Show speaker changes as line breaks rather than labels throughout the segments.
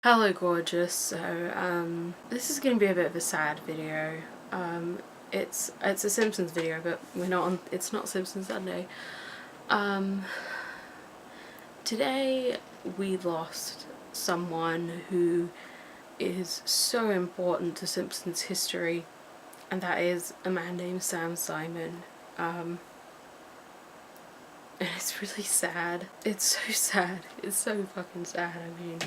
Hello gorgeous. This is going to be a bit of a sad video. It's a Simpsons video, but it's not Simpsons Sunday. Today we lost someone who is so important to Simpsons history, and that is a man named Sam Simon. And it's really sad. It's so sad. It's so fucking sad. I mean,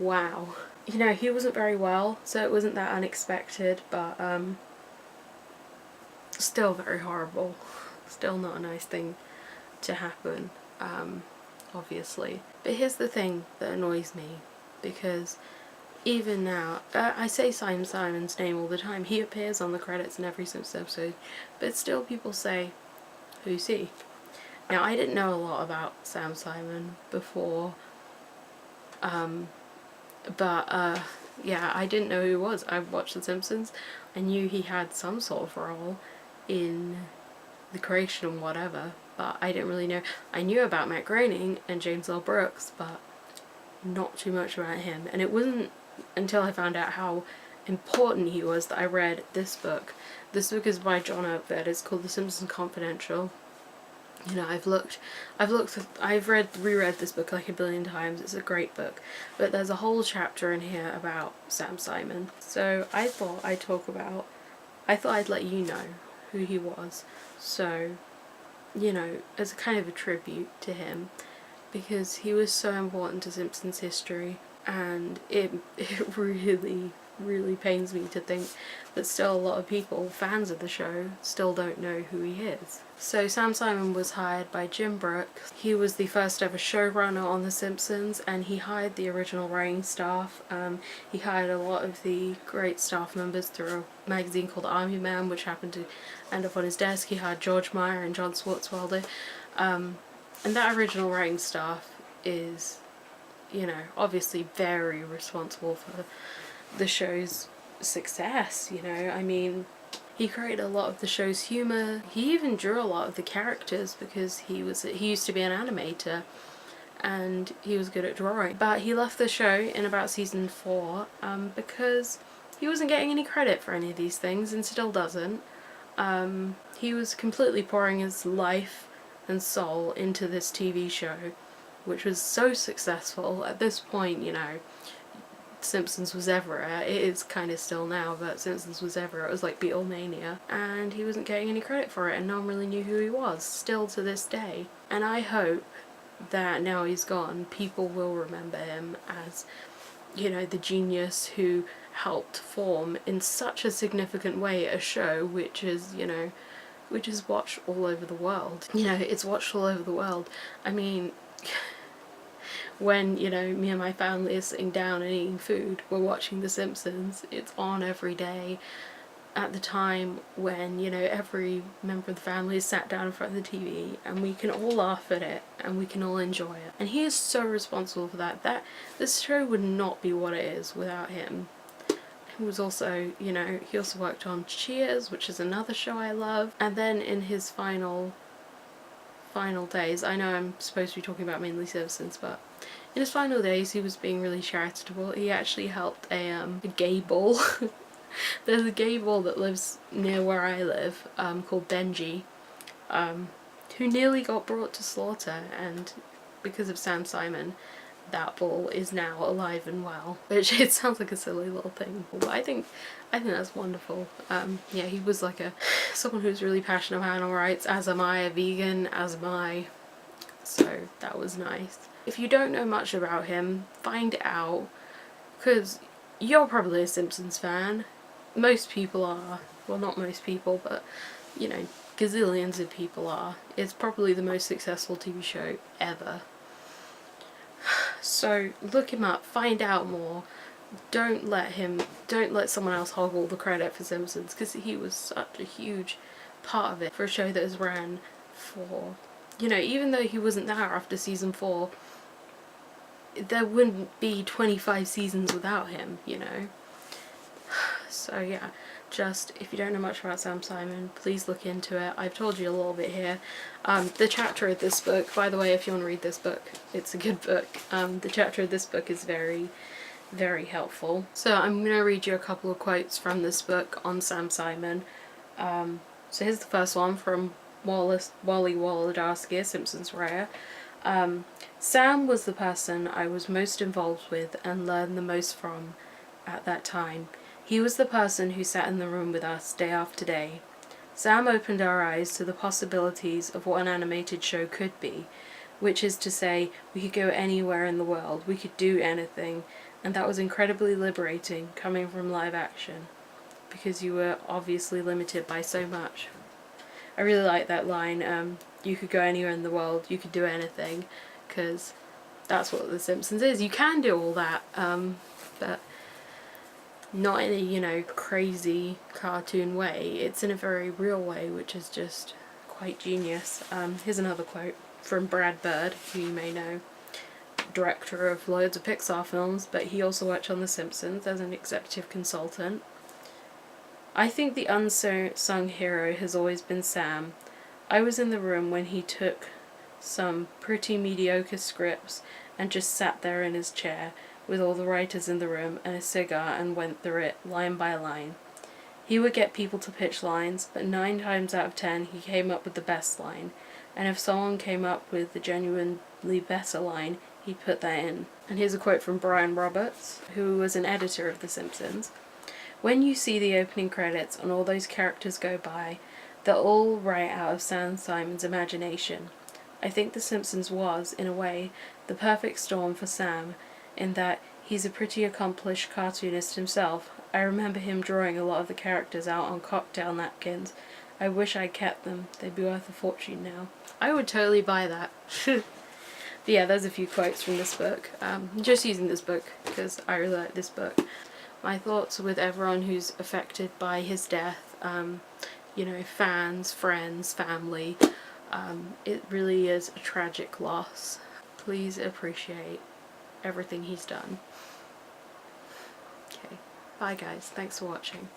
wow. You know, he wasn't very well, so it wasn't that unexpected, but still very horrible. Still not a nice thing to happen, obviously. But here's the thing that annoys me, because even now, I say Sam Simon's name all the time. He appears on the credits in every Simpsons episode, but still people say, who's he? Now, I didn't know a lot about Sam Simon before, yeah, I didn't know who he was. I watched The Simpsons. I knew he had some sort of role in the creation and whatever, but I didn't really know. I knew about Matt Groening and James L. Brooks, but not too much about him. And it wasn't until I found out how important he was that I read this book. This book is by John Urquhart. It's called The Simpsons Confidential. You know, I've reread this book like a billion times. It's a great book, but there's a whole chapter in here about Sam Simon. So I thought I'd let you know who he was. So, you know, as a kind of a tribute to him, because he was so important to Simpsons history, and it really pains me to think that still a lot of people, fans of the show, still don't know who he is. So Sam Simon was hired by Jim Brooks. He was the first ever showrunner on The Simpsons, and he hired the original writing staff. He hired a lot of the great staff members through a magazine called Army Man, which happened to end up on his desk. He hired George Meyer and John Swartzwelder. And that original writing staff is, you know, obviously very responsible for the show's success. You know, I mean, he created a lot of the show's humor. He even drew a lot of the characters because he used to be an animator and he was good at drawing. But he left the show in about season 4 because he wasn't getting any credit for any of these things, and still doesn't. He was completely pouring his life and soul into this TV show, which was so successful. At this point, you know, Simpsons was everywhere. It is kind of still now, but Simpsons was everywhere. It was like Beatlemania, and he wasn't getting any credit for it, and no one really knew who he was, still to this day. And I hope that now he's gone, people will remember him as, you know, the genius who helped form in such a significant way a show which is, you know, which is watched all over the world. You know, it's watched all over the world. I mean, when, you know, me and my family are sitting down and eating food, we're watching The Simpsons. It's on every day. At the time when, you know, every member of the family is sat down in front of the TV, and we can all laugh at it and we can all enjoy it. And he is so responsible for that. This show would not be what it is without him. He was also, you know, he also worked on Cheers, which is another show I love. And then in his final days, I know I'm supposed to be talking about mainly Simpsons, but in his final days he was being really charitable. He actually helped a gay bull. There's a gay bull that lives near where I live, called Benji, who nearly got brought to slaughter, and because of Sam Simon, that bull is now alive and well. Which, it sounds like a silly little thing, but I think that's wonderful. Yeah, he was like someone who's really passionate about animal rights, as am I, a vegan, as am I. So that was nice. If you don't know much about him, find out, because you're probably a Simpsons fan. Most people are. Well, not most people, but, you know, gazillions of people are. It's probably the most successful TV show ever. So look him up, find out more. Don't let someone else hog all the credit for Simpsons, because he was such a huge part of it for a show that has ran for, you know, even though he wasn't there after season 4, there wouldn't be 25 seasons without him, you know. So yeah, just, if you don't know much about Sam Simon, please look into it. I've told you a little bit here. The chapter of this book, by the way, if you want to read this book, it's a good book. The chapter of this book is very very helpful. So I'm going to read you a couple of quotes from this book on Sam Simon. So here's the first one from Wally Wolodarski, a Simpsons writer. Sam was the person I was most involved with and learned the most from at that time. He was the person who sat in the room with us day after day. Sam opened our eyes to the possibilities of what an animated show could be, which is to say, we could go anywhere in the world, we could do anything, and that was incredibly liberating coming from live action, because you were obviously limited by so much. I really like that line, you could go anywhere in the world, you could do anything, because that's what The Simpsons is. You can do all that, but not in a, you know, crazy cartoon way. It's in a very real way, which is just quite genius. Here's another quote from Brad Bird, who you may know, director of loads of Pixar films, but he also worked on The Simpsons as an executive consultant. I think the unsung hero has always been Sam. I was in the room when he took some pretty mediocre scripts and just sat there in his chair with all the writers in the room and a cigar and went through it line by line. He would get people to pitch lines, but 9 times out of 10 he came up with the best line, and if someone came up with the genuinely better line, he'd put that in. And here's a quote from Brian Roberts, who was an editor of The Simpsons. When you see the opening credits and all those characters go by, they're all right out of Sam Simon's imagination. I think The Simpsons was, in a way, the perfect storm for Sam, in that he's a pretty accomplished cartoonist himself. I remember him drawing a lot of the characters out on cocktail napkins. I wish I'd kept them. They'd be worth a fortune now. I would totally buy that. But yeah, there's a few quotes from this book. Just using this book because I really like this book. My thoughts are with everyone who's affected by his death. You know, fans, friends, family. It really is a tragic loss. Please appreciate everything he's done. Okay, bye guys, thanks for watching.